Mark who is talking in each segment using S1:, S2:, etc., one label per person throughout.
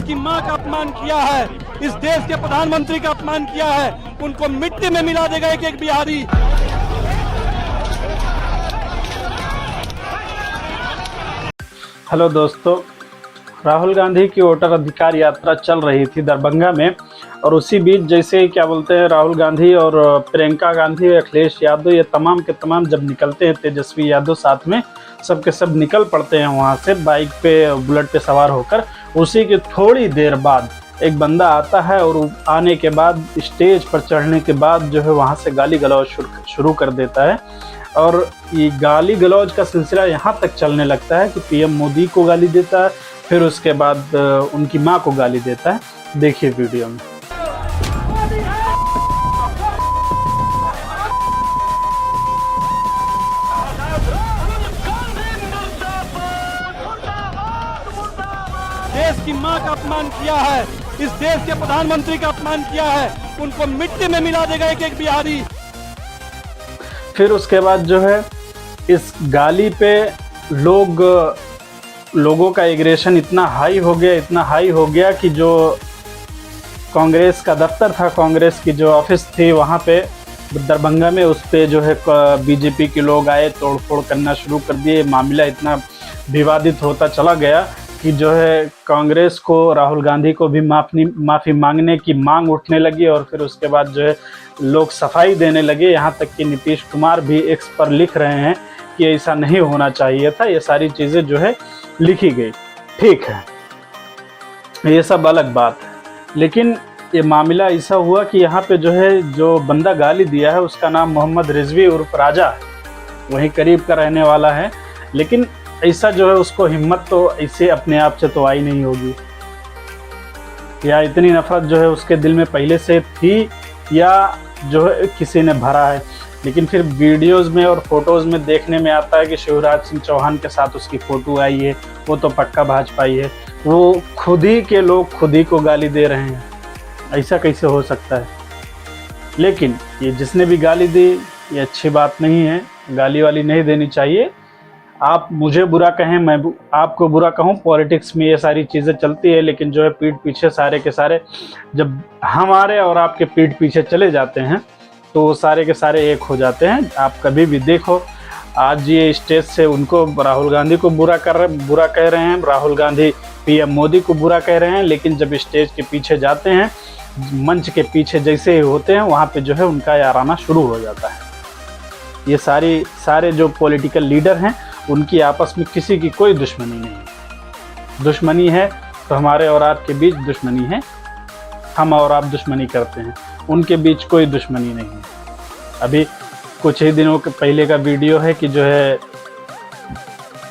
S1: की मां का अपमान किया है, इस देश के प्रधानमंत्री का अपमान किया है, उनको मिट्टी में मिला देगा एक एक बिहारी।
S2: हेलो दोस्तों, राहुल गांधी की वोटर अधिकार यात्रा चल रही थी दरभंगा में, और उसी बीच जैसे क्या बोलते हैं राहुल गांधी और प्रियंका गांधी, अखिलेश यादव, ये तमाम के तमाम जब निकलते हैं, तेजस्वी यादव साथ में सब के सब निकल पड़ते हैं वहाँ से बाइक पे, बुलेट पे सवार होकर। उसी की थोड़ी देर बाद एक बंदा आता है और आने के बाद स्टेज पर चढ़ने के बाद जो है वहाँ से गाली गलौज शुरू कर देता है। और ये गाली गलौज का सिलसिला यहाँ तक चलने लगता है कि पीएम मोदी को गाली देता है, फिर उसके बाद उनकी मां को गाली देता है। देखिए वीडियो में।
S1: देश की मां का अपमान किया है, इस देश के प्रधानमंत्री का अपमान किया है, उनको मिट्टी में मिला देगा एक एक बिहारी।
S2: फिर उसके बाद जो है इस गाली पे लोगों का एग्रेशन इतना हाई हो गया कि जो कांग्रेस का दफ्तर था, कांग्रेस की जो ऑफिस थी वहाँ पे दरभंगा में, उस पे जो है बीजेपी के लोग आए, तोड़फोड़ करना शुरू कर दिए। मामला इतना विवादित होता चला गया कि जो है कांग्रेस को, राहुल गांधी को भी माफ़ी मांगने की मांग उठने लगी। और फिर उसके बाद जो है लोग सफाई देने लगे, यहाँ तक कि नीतीश कुमार भी एक्स पर लिख रहे हैं कि ऐसा नहीं होना चाहिए था। ये सारी चीज़ें जो है लिखी गई, ठीक है, ये सब अलग बात है। लेकिन ये मामला ऐसा हुआ कि यहाँ पे जो है जो बंदा गाली दिया है उसका नाम मोहम्मद रिजवी उर्फ राजा है, वहीं करीब का रहने वाला है। लेकिन ऐसा जो है उसको हिम्मत तो ऐसे अपने आप से तो आई नहीं होगी, या इतनी नफरत जो है उसके दिल में पहले से थी, या जो है किसी ने भरा है। लेकिन फिर वीडियोज़ में और फोटोज़ में देखने में आता है कि शिवराज सिंह चौहान के साथ उसकी फ़ोटो आई है, वो तो पक्का भाजपा ही है। वो खुद ही के लोग खुद ही को गाली दे रहे हैं, ऐसा कैसे हो सकता है? लेकिन ये जिसने भी गाली दी, ये अच्छी बात नहीं है, गाली वाली नहीं देनी चाहिए। आप मुझे बुरा कहें, मैं आपको बुरा कहूं, पॉलिटिक्स में ये सारी चीज़ें चलती है। लेकिन जो है पीठ पीछे सारे के सारे, जब हमारे और आपके पीठ पीछे चले जाते हैं तो वो सारे के सारे एक हो जाते हैं। आप कभी भी देखो, आज ये स्टेज से उनको, राहुल गांधी को बुरा कह रहे हैं, राहुल गांधी पीएम मोदी को बुरा कह रहे हैं, लेकिन जब स्टेज के पीछे जाते हैं, मंच के पीछे जैसे ही होते हैं, वहाँ पे जो है उनका याराना शुरू हो जाता है। ये सारे जो पॉलिटिकल लीडर हैं, उनकी आपस में किसी की कोई दुश्मनी नहीं है। दुश्मनी है तो हमारे और आपके बीच दुश्मनी है, हम और आप दुश्मनी करते हैं, उनके बीच कोई दुश्मनी नहीं है। अभी कुछ ही दिनों के पहले का वीडियो है कि जो है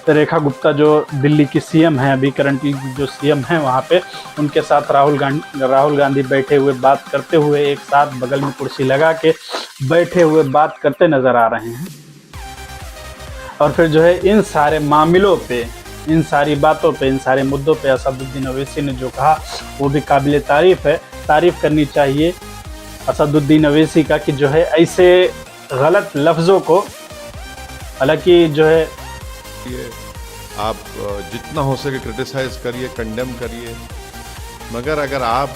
S2: रेखा गुप्ता, जो दिल्ली की सीएम है, अभी करंटली जो सीएम है, वहाँ पे उनके साथ राहुल गांधी बैठे हुए बात करते हुए, एक साथ बगल में कुर्सी लगा के बैठे हुए बात करते नज़र आ रहे हैं। और फिर जो है इन सारे मामलों पे, इन सारी बातों पे, इन सारे मुद्दों पे असदुद्दीन ओवैसी ने जो कहा वो भी काबिल तारीफ़ है। तारीफ़ करनी चाहिए असदुद्दीन ओवैसी का कि जो है ऐसे गलत लफ्ज़ों को, हालांकि जो है
S3: आप जितना हो सके क्रिटिसाइज़ करिए, कंडेम करिए, मगर अगर आप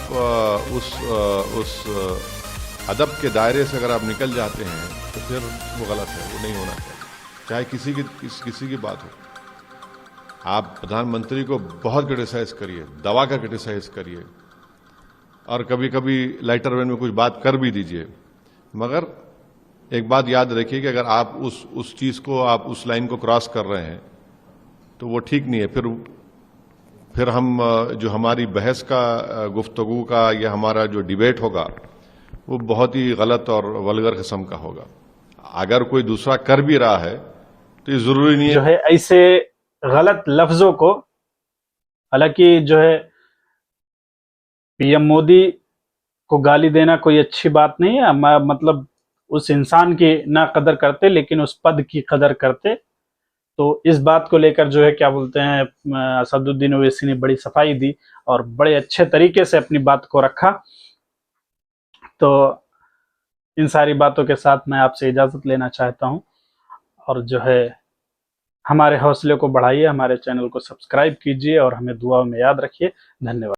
S3: उस अदब के दायरे से अगर आप निकल जाते हैं तो फिर वो गलत है, वो नहीं होना चाहिए, चाहे किसी की बात हो। आप प्रधानमंत्री को बहुत क्रिटिसाइज़ करिए, दवा का क्रिटिसाइज़ करिए, और कभी कभी लाइटर वेन में कुछ बात कर भी दीजिए, मगर एक बात याद रखिए कि अगर आप उस चीज़ को, आप उस लाइन को क्रॉस कर रहे हैं तो वो ठीक नहीं है। फिर हम जो हमारी बहस का, गुफ्तगू का, या हमारा जो डिबेट होगा वो बहुत ही गलत और वल्गर किस्म का होगा। अगर कोई दूसरा कर भी रहा है तो ये ज़रूरी नहीं है
S2: जो है ऐसे गलत लफ्ज़ों को, हालांकि जो है पीएम मोदी को गाली देना कोई अच्छी बात नहीं है। मतलब उस इंसान की ना कदर करते, लेकिन उस पद की कदर करते। तो इस बात को लेकर जो है क्या बोलते हैं, असदुद्दीन ओवैसी ने बड़ी सफाई दी और बड़े अच्छे तरीके से अपनी बात को रखा। तो इन सारी बातों के साथ मैं आपसे इजाज़त लेना चाहता हूं, और जो है हमारे हौसले को बढ़ाइए, हमारे चैनल को सब्सक्राइब कीजिए और हमें दुआओं में याद रखिए। धन्यवाद।